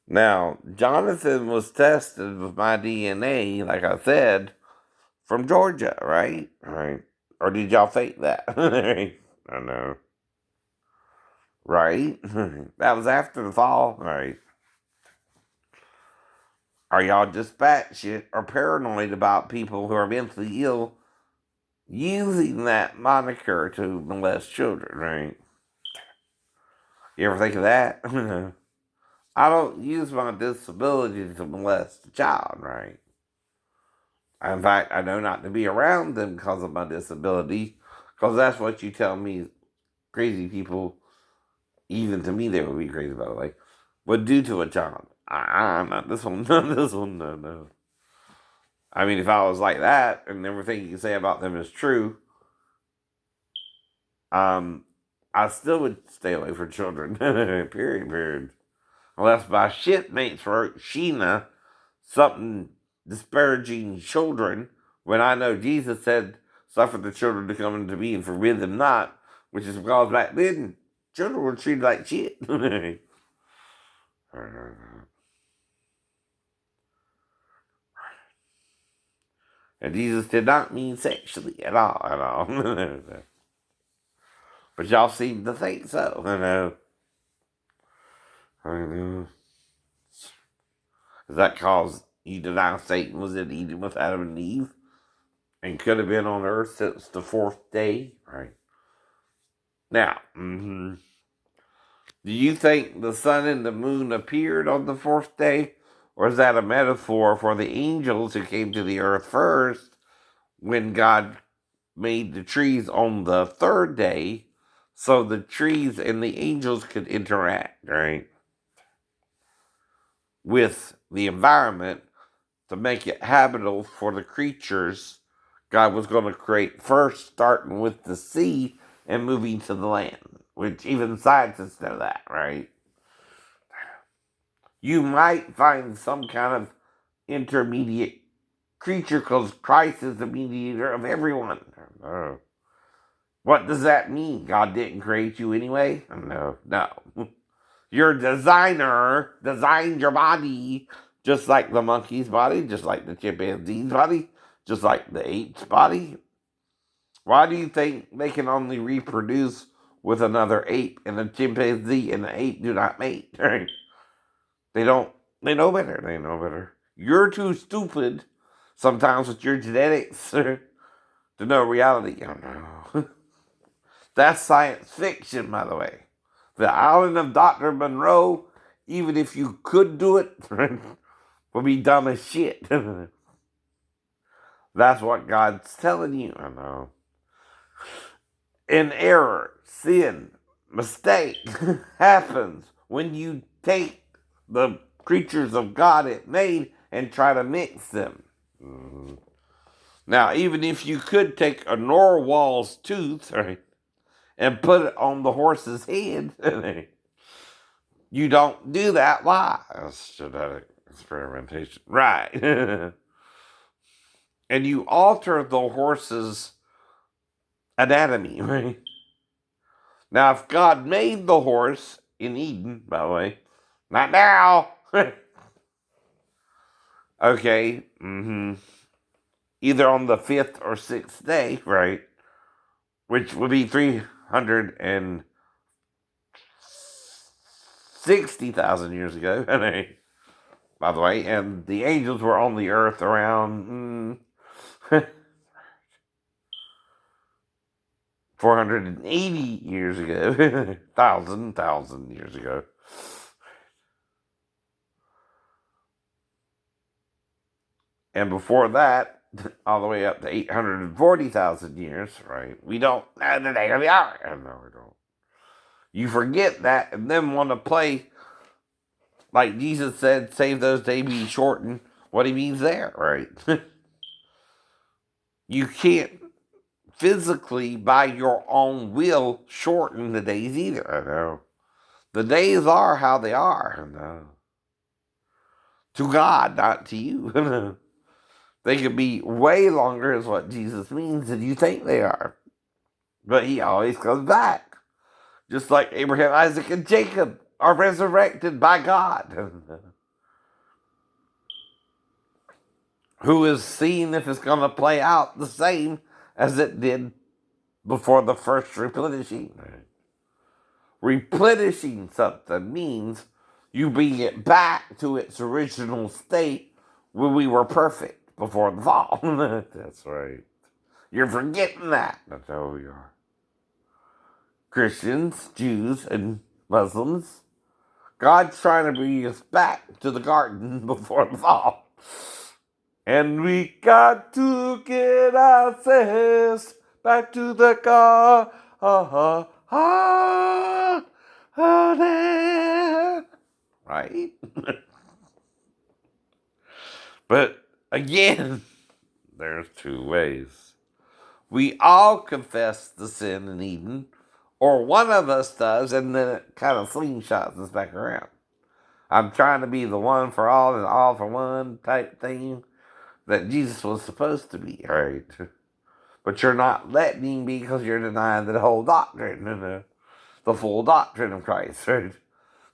Now, Jonathan was tested with my DNA, like I said, from Georgia, right? Right. Or did y'all fake that? I know. Right? That was after the fall, right? Are y'all just batshit or paranoid about people who are mentally ill using that moniker to molest children, right? You ever think of that? I don't use my disability to molest a child, right? In fact, I know not to be around them because of my disability, because that's what you tell me crazy people, even to me they would be crazy, by the way, would do to a child. I'm not this one, not this one, no, no. I mean, if I was like that and everything you can say about them is true, um, I still would stay away from children. Period, period. Unless my shitmates wrote Sheena something disparaging children when I know Jesus said, suffer the children to come into me and forbid them not, which is because back then children were treated like shit. And Jesus did not mean sexually at all, at all. But y'all seem to think so, you know. Is that cause you deny Satan was in Eden with Adam and Eve and could have been on earth since the fourth day? Right. Now, do you think the sun and the moon appeared on the fourth day? Or is that a metaphor for the angels who came to the earth first when God made the trees on the third day so the trees and the angels could interact, right, with the environment to make it habitable for the creatures God was going to create first, starting with the sea and moving to the land, which even scientists know that, right? You might find some kind of intermediate creature because Christ is the mediator of everyone. Oh. What does that mean? God didn't create you anyway? No, no. Your designer designed your body just like the monkey's body, just like the chimpanzee's body, just like the ape's body. Why do you think they can only reproduce with another ape and the chimpanzee and the ape do not mate? Right? They don't, they know better. They know better. You're too stupid sometimes with your genetics to know reality. Oh no. That's science fiction, by the way. The island of Dr. Monroe, even if you could do it, would be dumb as shit. That's what God's telling you. I know. An error, sin, mistake happens when you take the creatures of God it made and try to mix them. Mhm. Now, even if you could take a narwhal's tooth, right, and put it on the horse's head, you don't do that. Why? That's genetic experimentation. Right. And you alter the horse's anatomy, right? Now, if God made the horse in Eden, by the way, not now. Okay. Either on the fifth or sixth day, right? Which would be 360,000 years ago. By the way, and the angels were on the earth around 480 years ago, thousand years ago. And before that, all the way up to 840,000 years, right? We don't know the day of the hour. No, we don't. You forget that and then want to play like Jesus said, save those days be shortened. What he means there, right? You can't physically, by your own will, shorten the days either. I know. The days are how they are. I know. To God, not to you. They could be way longer, is what Jesus means, than you think they are. But he always comes back. Just like Abraham, Isaac, and Jacob are resurrected by God. who is seeing if it's going to play out the same as it did before the first replenishing. Replenishing something means you bring it back to its original state when we were perfect before the fall. That's right. You're forgetting that. That's how we are. Christians, Jews, and Muslims, God's trying to bring us back to the garden before the fall. And we got to get ourselves back to the garden. Right? But again, there's two ways. We all confess the sin in Eden, or one of us does, and then it kind of slingshots us back around. I'm trying to be the one for all and all for one type thing that Jesus was supposed to be, right? But you're not letting him be because you're denying the whole doctrine, the full doctrine of Christ, right?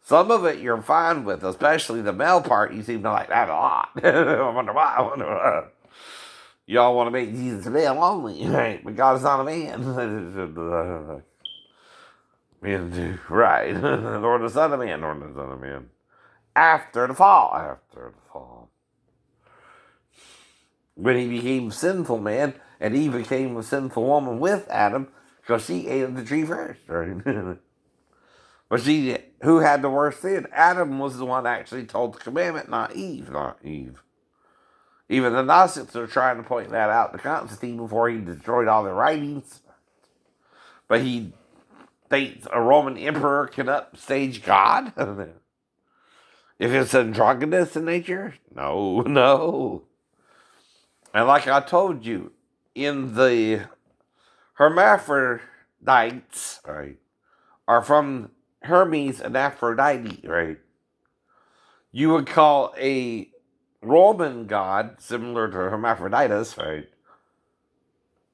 Some of it you're fine with, especially the male part. You seem to like that a lot. I wonder why. I wonder why. Y'all want to make Jesus a male only, right? But God is not a man. Right. Nor the Son of Man, nor the Son of Man. After the fall. When he became sinful man, and Eve became a sinful woman with Adam, because she ate of the tree first, right? But who had the worst sin? Adam was the one that actually told the commandment, not Eve. Even the Gnostics are trying to point that out to Constantine before he destroyed all the writings. But he thinks a Roman emperor can upstage God? If it's androgynous in nature? No. And like I told you, in the hermaphrodites, right, are from Hermes and Aphrodite, right? You would call a Roman god, similar to Hermaphroditus, right,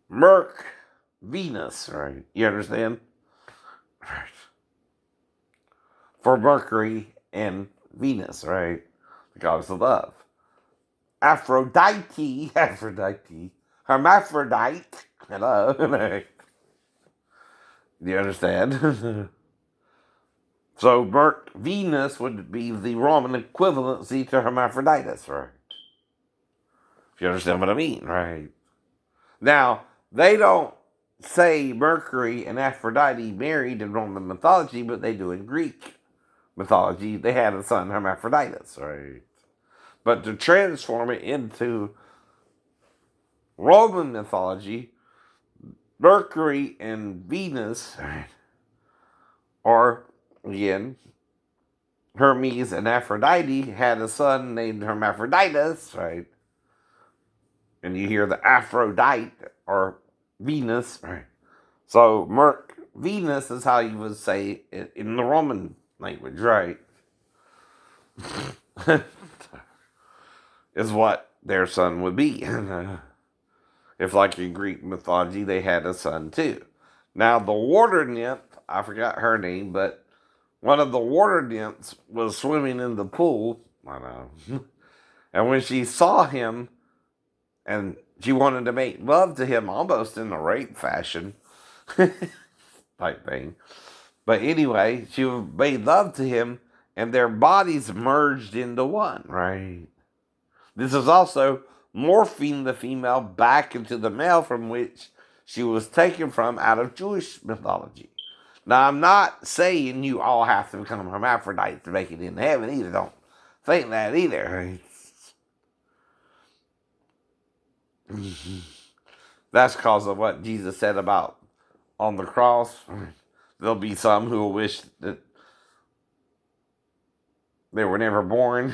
Merc Venus, right? You understand? Right. For Mercury and Venus, right? The goddess of love. Aphrodite, Hermaphrodite, hello. Do you understand? So Venus would be the Roman equivalency to Hermaphroditus, right? If you understand what I mean, right? Now, they don't say Mercury and Aphrodite married in Roman mythology, but they do in Greek mythology. They had a son, Hermaphroditus, right? But to transform it into Roman mythology, Mercury and Venus, or again, Hermes and Aphrodite had a son named Hermaphroditus, right? And you hear the Aphrodite or Venus, right? So Venus is how you would say it in the Roman language, right? Is what their son would be. If, like in Greek mythology, they had a son too. Now, the water nymph, I forgot her name, but one of the water nymphs was swimming in the pool. I know. And when she saw him, and she wanted to make love to him almost in a rape fashion type thing. But anyway, she made love to him, and their bodies merged into one, right? This is also morphing the female back into the male from which she was taken from out of Jewish mythology. Now, I'm not saying you all have to become hermaphrodites to make it into heaven either. Don't think that either. That's because of what Jesus said about on the cross. There'll be some who will wish that they were never born.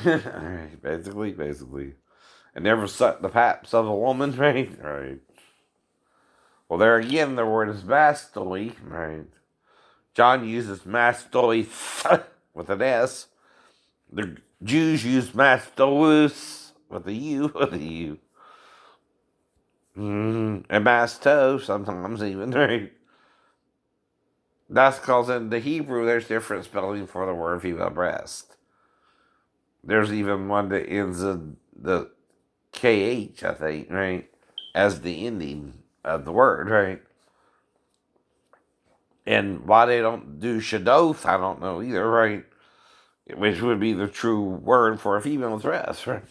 basically. And never sucked the paps of a woman, right? Well, there again, the word is mastoi, right? John uses mastoi with an S. The Jews use mastos with a U, And masto sometimes even, right? That's because in the Hebrew, there's different spelling for the word female breast. There's even one that ends in the KH, I think, right? As the ending of the word, right? And why they don't do shadoth, I don't know either, right? Which would be the true word for a female's breast, right?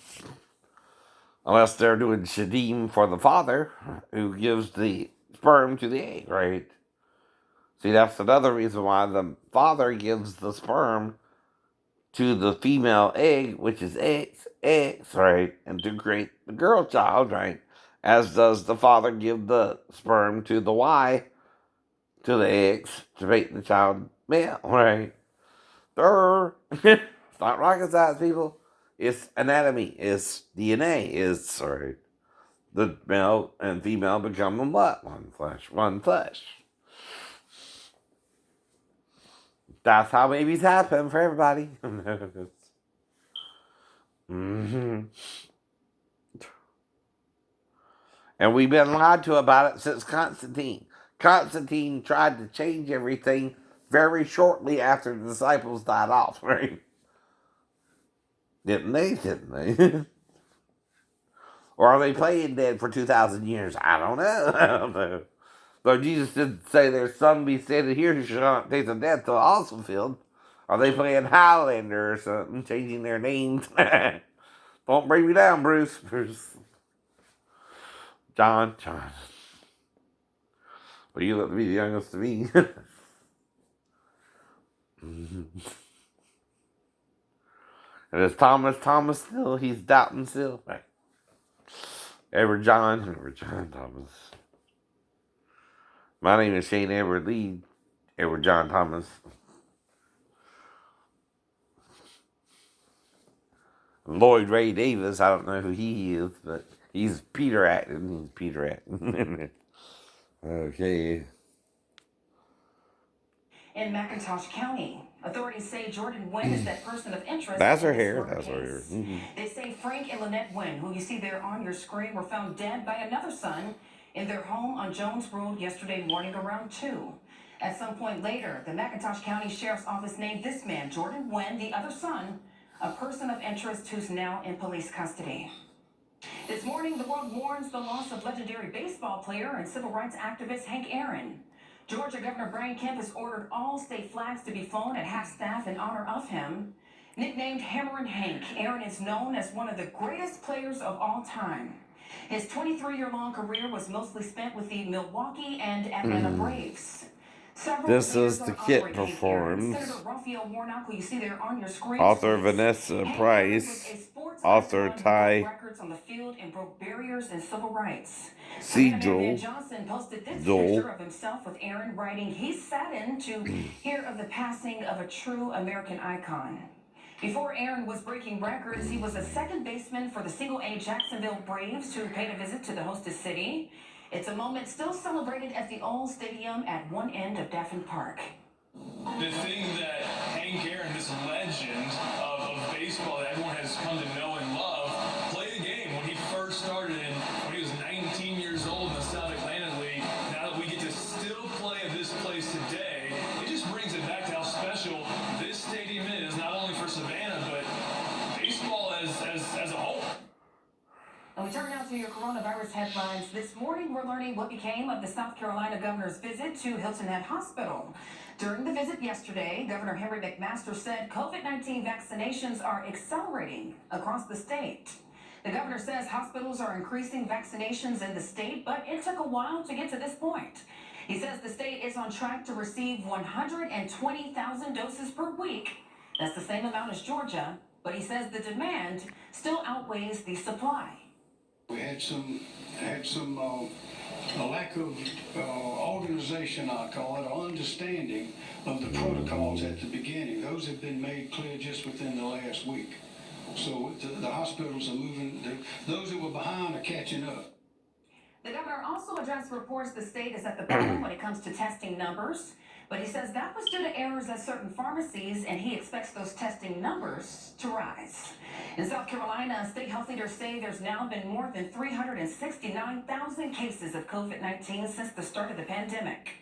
Unless they're doing shadim for the father, who gives the sperm to the egg, right? See, that's another reason why the father gives the sperm to the female egg, which is X, right? And to create the girl child, right? As does the father give the sperm to the Y, to the X, to make the child male, right? It's not rocket science, people. It's anatomy. It's DNA. It's, right? The male and female become what? One flesh. One flesh. That's how babies happen for everybody. Mm-hmm. And we've been lied to about it since Constantine. Constantine tried to change everything very shortly after the disciples died off, right? Didn't they? Didn't they? Or are they playing dead for 2,000 years? I don't know. I don't know. Though Jesus did say their son be standing here who shall not taste of death till all is fulfilled. Are they playing Highlander or something, changing their names? Don't bring me down, Bruce. John. Well, you look to be the youngest to me. And it's Thomas still? He's doubting still? Right. Edward John Thomas. My name is Shane Edward Lee, Edward John Thomas. Lloyd Ray Davis, I don't know who he is, but he's Peter Acton. Okay. In McIntosh County, authorities say Jordan Wynn is that person of interest. That's her hair. That's her hair. Mm-hmm. They say Frank and Lynette Wynn, who you see there on your screen, were found dead by another son in their home on Jones Road yesterday morning around 2. At some point later, the McIntosh County Sheriff's Office named this man, Jordan Wynn, the other son, a person of interest who's now in police custody. This morning, the world mourns the loss of legendary baseball player and civil rights activist Hank Aaron. Georgia Governor Brian Kemp has ordered all state flags to be flown at half-staff in honor of him. Nicknamed Hammerin' Hank, Aaron is known as one of the greatest players of all time. His 23-year-long career was mostly spent with the Milwaukee and Atlanta Braves. This is the kit performs. Warnock, who you see there on your screen, author Vanessa Price, author Ty records on the field and broke barriers in civil rights. Joel Johnson posted this picture of himself with Aaron, writing, "He's saddened to hear of the passing of a true American icon." Before Aaron was breaking records, he was a second baseman for the single-A Jacksonville Braves, who paid a visit to the hostess city. It's a moment still celebrated at the old stadium at one end of Daffin Park. The thing that Hank Aaron, this legend of baseball that everyone has come to know and love, played the game when he first started and when he was 19 years old in the South Atlantic League. Now that we get to still play at this place today, it just brings it back to how special this stadium is, not only for Savannah, but baseball as a whole. And we turn now to your coronavirus headlines. This morning, we're learning what became of the South Carolina governor's visit to Hilton Head Hospital. During the visit yesterday, Governor Henry McMaster said COVID-19 vaccinations are accelerating across the state. The governor says hospitals are increasing vaccinations in the state, but it took a while to get to this point. He says the state is on track to receive 120,000 doses per week. That's the same amount as Georgia, but he says the demand still outweighs the supply. We had a lack of organization, I call it, or understanding of the protocols at the beginning. Those have been made clear just within the last week. So the hospitals are moving. Those that were behind are catching up. The governor also addressed reports the state is at the bottom when it comes to testing numbers, but he says that was due to errors at certain pharmacies, and he expects those testing numbers to rise. In South Carolina, state health leaders say there's now been more than 369,000 cases of COVID-19 since the start of the pandemic.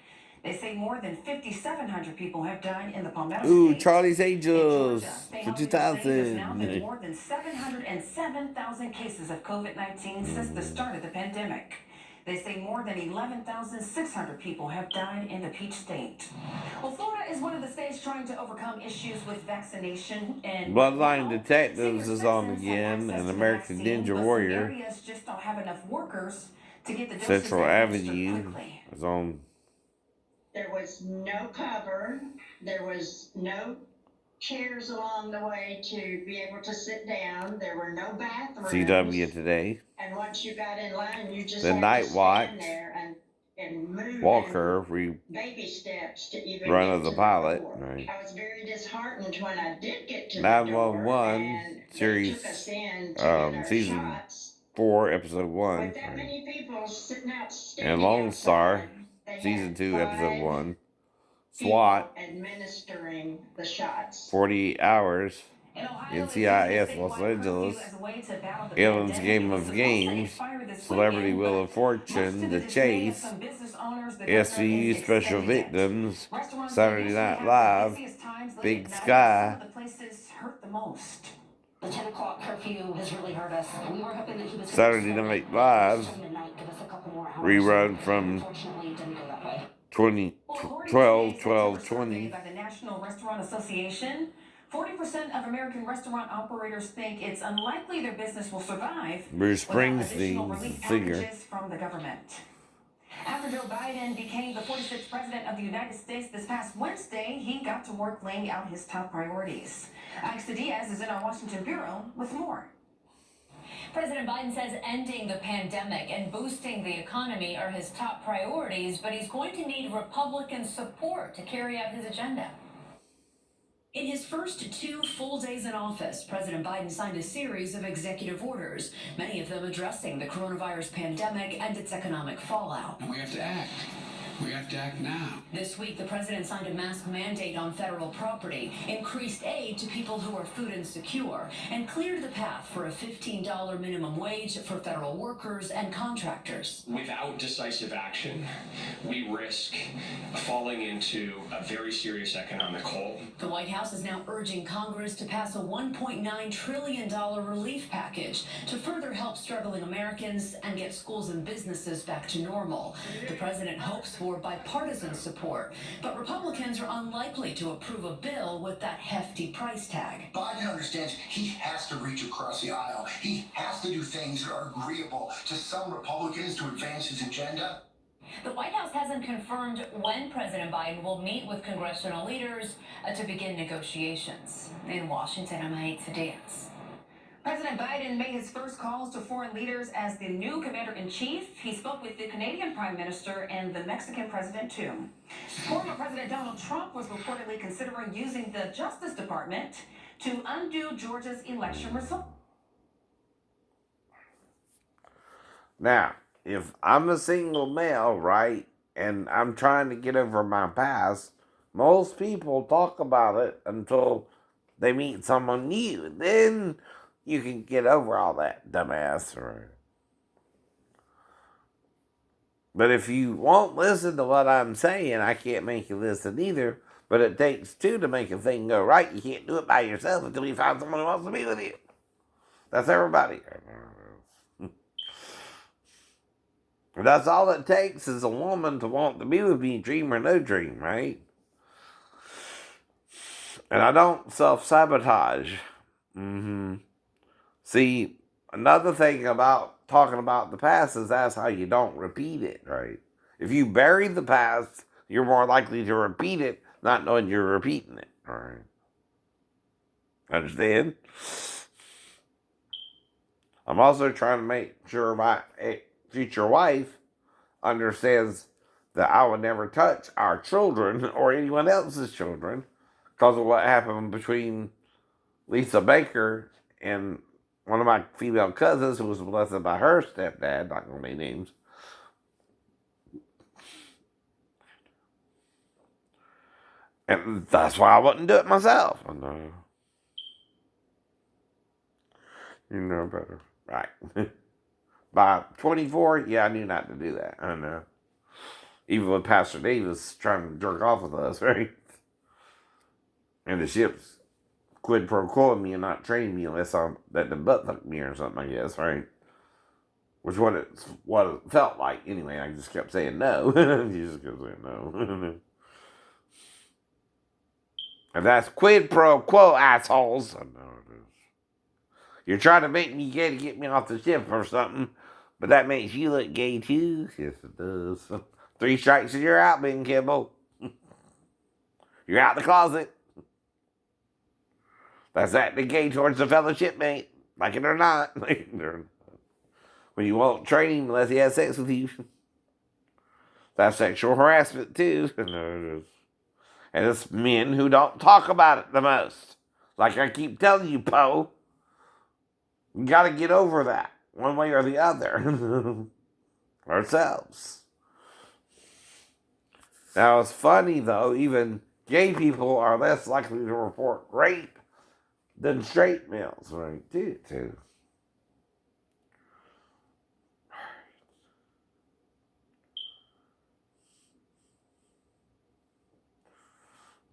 They say more than 5,700 people have died in the Palmetto Ooh, State. Charlie's In Angels Georgia, state for health leaders say there's now been 2000. more than 707,000 cases of COVID-19 since the start of the pandemic. They say more than 11,600 people have died in the Peach State. Well, Florida is one of the states trying to overcome issues with vaccination. And Bloodline right now, Detectives senior is on citizens have again, access and to the American vaccine, Ninja but some Warrior. areas just don't have enough workers to get the doses Central administered Avenue quickly. is on. There was no cover. There was no chairs along the way to be able to sit down. There were no bathrooms. CW today. And once you got in line, you just The had Night to Watch. stand there and move Walker, baby steps to even run get of the to pilot. the door. Right. I was very disheartened when I did get to the door 911 and they series, took us in to get our season shots. 4, episode 1. With that Right. many people sitting out, And standing Lone Star, outside, they season had 2, episode 5 1. SWAT, people administering the shots. 48 hours. In Ohio, NCIS Los Angeles. Ellen's Game of Games. Celebrity Wheel of Fortune. The Chase. SVU Special Victims. Saturday Night Live. Big Sky. The 10 o'clock curfew has really hurt us. We were hoping that he was Saturday Night Live. Rerun from 2012-2020. By the National Restaurant Association, 40% of American restaurant operators think it's unlikely their business will survive Bruce without additional Springsteen, relief singer. packages from the government. After Joe Biden became the 46th president of the United States this past Wednesday, he got to work laying out his top priorities. Alex Diaz is in our Washington bureau with more. President Biden says ending the pandemic and boosting the economy are his top priorities, but he's going to need Republican support to carry out his agenda. In his first 2 full days in office, President Biden signed a series of executive orders, many of them addressing the coronavirus pandemic and its economic fallout. And we have to act. We have to act now. This week, the president signed a mask mandate on federal property, increased aid to people who are food insecure, and cleared the path for a $15 minimum wage for federal workers and contractors. Without decisive action, we risk falling into a very serious economic hole. The White House is now urging Congress to pass a $1.9 trillion relief package to further help struggling Americans and get schools and businesses back to normal. The president hopes for bipartisan support, but Republicans are unlikely to approve a bill with that hefty price tag. Biden understands he has to reach across the aisle. He has to do things that are agreeable to some Republicans to advance his agenda. The White House hasn't confirmed when President Biden will meet with congressional leaders to begin negotiations. In Washington, I'm Alex Diaz. President Biden made his first calls to foreign leaders as the new commander-in-chief. He spoke with the Canadian Prime Minister and the Mexican President, too. Former President Donald Trump was reportedly considering using the Justice Department to undo Georgia's election result. Now, if I'm a single male, right, and I'm trying to get over my past, most people talk about it until they meet someone new. Then you can get over all that dumbass. Right? But if you won't listen to what I'm saying, I can't make you listen either. But it takes 2 to make a thing go right. You can't do it by yourself until you find someone who wants to be with you. That's everybody. That's all it takes is a woman to want to be with me, dream or no dream, right? And I don't self-sabotage. See, another thing about talking about the past is that's how you don't repeat it, right? If you bury the past, you're more likely to repeat it, not knowing you're repeating it, right? Understand? I'm also trying to make sure my future wife understands that I would never touch our children or anyone else's children because of what happened between Lisa Baker and one of my female cousins who was molested by her stepdad, not going to name names. And that's why I wouldn't do it myself. I know. You know better. Right. By 24, yeah, I knew not to do that. I know. Even when Pastor Davis trying to jerk off with us, right? And the ship's quid pro quo me and not training me unless I'm that the butt fucked me or something, I guess, right? Which what it felt like anyway. I just kept saying no. He just kept saying no. And that's quid pro quo, assholes. I know it is. You're trying to make me gay to get me off the ship or something, but that makes you look gay too. Yes, it does. 3 strikes and you're out, Ben Kimball. You're out the closet. That's acting gay towards the fellow shipmate, like it or not. When you won't train him unless he has sex with you. That's sexual harassment too. And it's men who don't talk about it the most. Like I keep telling you, Poe, you gotta get over that one way or the other. Ourselves. Now it's funny though, even gay people are less likely to report rape than straight males, right? Too.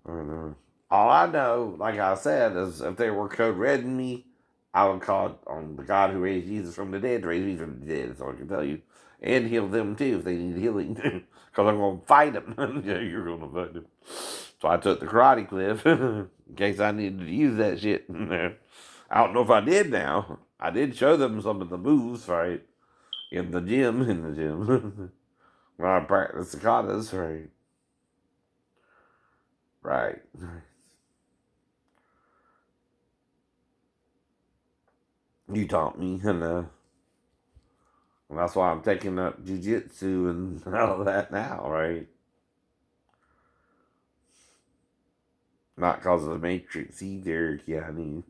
I don't know. All I know, like I said, is if they were code redding me, I would call on the God who raised Jesus from the dead to raise me from the dead. That's all I can tell you. And heal them too if they need healing. Because I'm going to fight them. Yeah, you're going to fight them. So I took the karate cliff in case I needed to use that shit. I don't know if I did now. I did show them some of the moves, right? In the gym. When I practiced the katas, right? Right. You taught me, and that's why I'm taking up jujitsu and all that now, right? Not because of the Matrix either, yeah, I mean.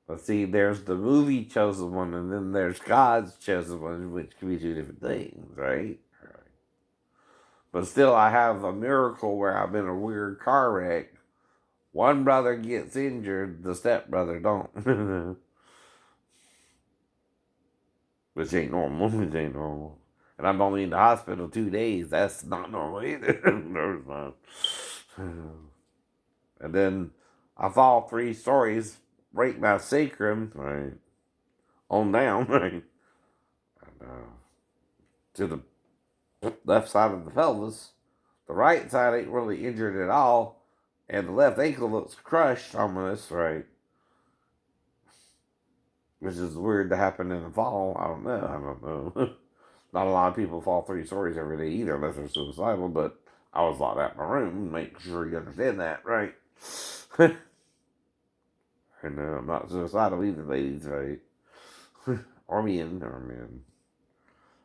But see, there's the movie chosen one, and then there's God's chosen one, which can be 2 different things, right? But still, I have a miracle where I'm in a weird car wreck. One brother gets injured, the stepbrother don't. Which ain't normal. Which ain't normal. And I'm only in the hospital 2 days. That's not normal either. No, it's not. And then I fall 3 stories, break my sacrum, right, on down, right, and, to the left side of the pelvis. The right side ain't really injured at all, and the left ankle looks crushed almost, right, which is weird to happen in the fall. I don't know. Not a lot of people fall 3 stories every day either unless they're suicidal, but I was locked out in my room. Make sure you understand that, right? And I'm not suicidal either, ladies, right? or men.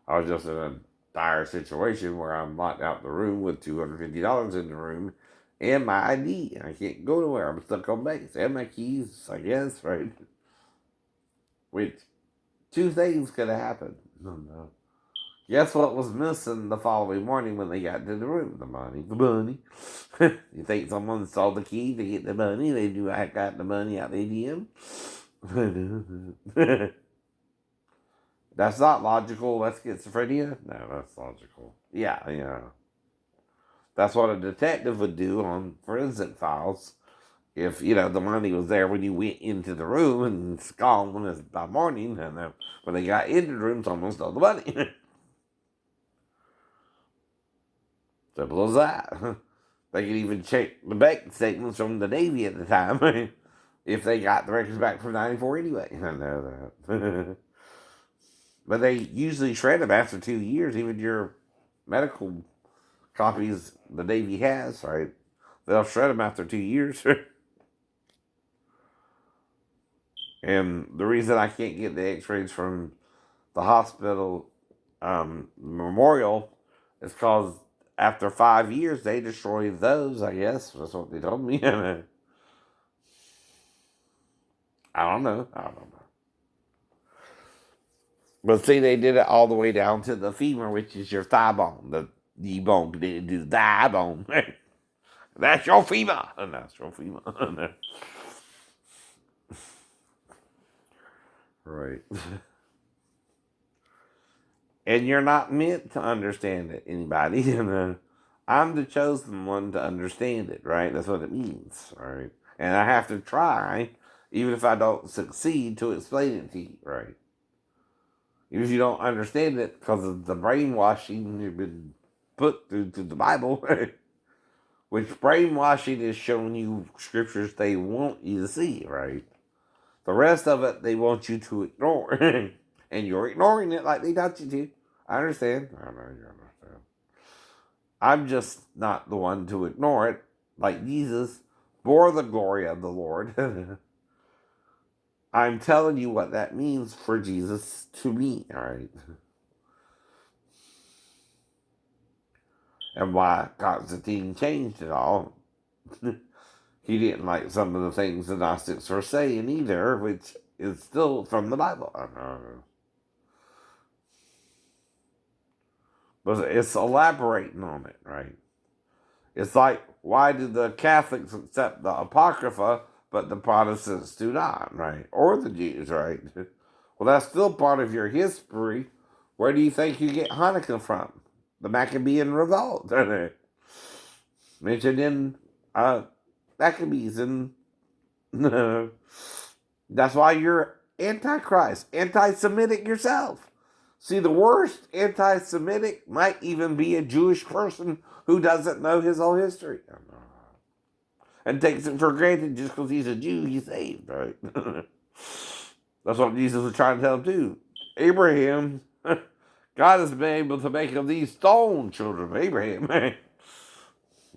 I was just in a dire situation where I'm locked out in the room with $250 in the room and my ID. I can't go nowhere. I'm stuck on base. And my keys, I guess, right? Which 2 things could have happened. No. Guess what was missing the following morning when they got to the room? The money. The money. You think someone stole the key to get the money? They knew I got the money out the ATM? That's not logical. That's schizophrenia? No, that's logical. Yeah. That's what a detective would do on forensic files. If, the money was there when you went into the room and it's gone when it's by morning, and when they got into the room, someone stole the money. Simple as that. They could even check the bank statements from the Navy at the time if they got the records back from '94 anyway. I know that. But they usually shred them after 2 years, even your medical copies the Navy has, right? They'll shred them after 2 years. And the reason I can't get the x-rays from the hospital memorial is because after 5 years, they destroy those, I guess. That's what they told me. I don't know. But see, they did it all the way down to the femur, which is your thigh bone. The knee bone didn't do the thigh bone. That's your femur. And that's your femur. Right. And you're not meant to understand it, anybody. I'm the chosen one to understand it, right? That's what it means, right? And I have to try, even if I don't succeed, to explain it to you, right? Even if you don't understand it because of the brainwashing you've been put through to the Bible, which brainwashing is showing you scriptures they want you to see, right? The rest of it they want you to ignore, and you're ignoring it like they taught you to. I understand. I know you understand. I'm just not the one to ignore it, like Jesus bore the glory of the Lord. I'm telling you what that means for Jesus to me, all right? And why Constantine changed it all. He didn't like some of the things the Gnostics were saying either, which is still from the Bible. But it's elaborating on it, right? It's like, why did the Catholics accept the Apocrypha, but the Protestants do not, right? Or the Jews, right? Well, that's still part of your history. Where do you think you get Hanukkah from? The Maccabean Revolt, mentioned in Maccabees, and that's why you're antichrist, anti-Semitic yourself. See, the worst anti-Semitic might even be a Jewish person who doesn't know his whole history and takes it for granted just because he's a Jew, he's saved, right? That's what Jesus was trying to tell him too. Abraham, God has been able to make of these stone children of Abraham.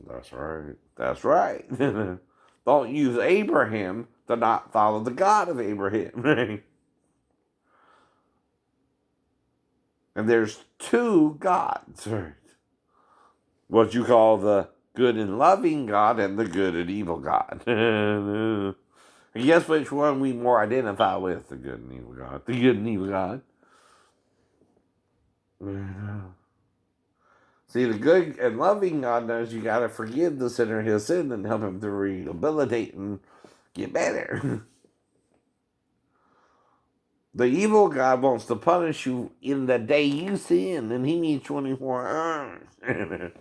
That's right. That's right. Don't use Abraham to not follow the God of Abraham. And there's two gods, right? What you call the good and loving God and the good and evil God. And guess which one we more identify with? The good and evil God. The good and evil God. See, the good and loving God knows you gotta forgive the sinner his sin and help him to rehabilitate and get better. The evil God wants to punish you in the day you sin, and he needs 24 hours.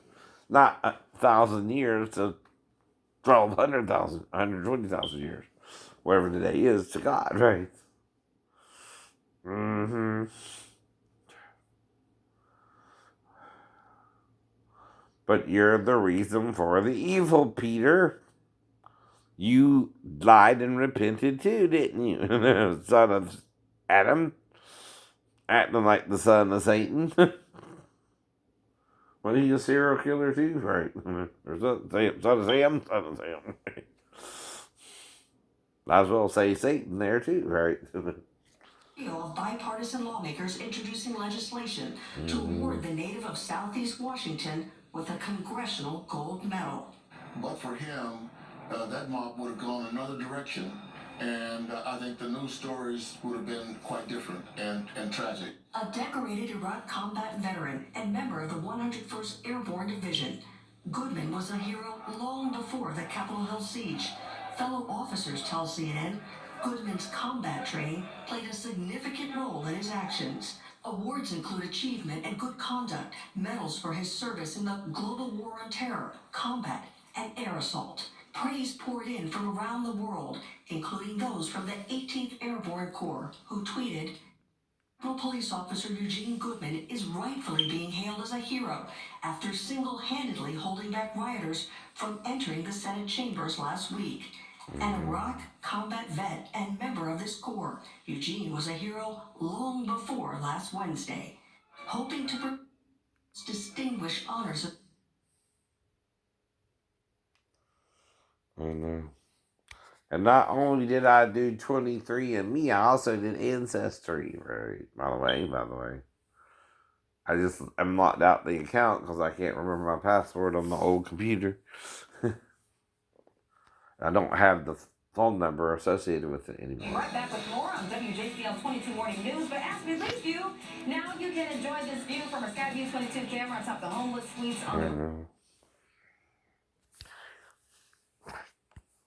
Not 1,000 years to 1,200,000, 120,000 years. Whatever the day is to God, right? Mm-hmm. But you're the reason for the evil, Peter. You lied and repented too, didn't you? Son of Adam, acting like the son of Satan. Well, he's a serial killer too, right? Or son of Sam, son of Sam. Might as well say Satan there too, right? Of bipartisan lawmakers introducing legislation to award the native of Southeast Washington with a congressional gold medal. But for him, that mob would have gone another direction, and I think the news stories would have been quite different and tragic. A decorated Iraq combat veteran and member of the 101st Airborne Division, Goodman was a hero long before the Capitol Hill siege. Fellow officers tell CNN Goodman's combat training played a significant role in his actions. Awards include achievement and good conduct, medals for his service in the global war on terror, combat, and air assault. Praise poured in from around the world, including those from the 18th Airborne Corps, who tweeted, Police Officer Eugene Goodman is rightfully being hailed as a hero after single-handedly holding back rioters from entering the Senate chambers last week. An Iraq combat vet and member of this corps, Eugene was a hero long before last Wednesday, hoping to distinguish honors of. I know. And not only did I do 23andMe, I also did Ancestry, right? By the way. I'm locked out the account because I can't remember my password on the old computer. I don't have the phone number associated with it anymore. Right back with more on WJCL 22 Morning News. But as we leave you, now you can enjoy this view from our Skyview 22 camera atop the homeless suites on the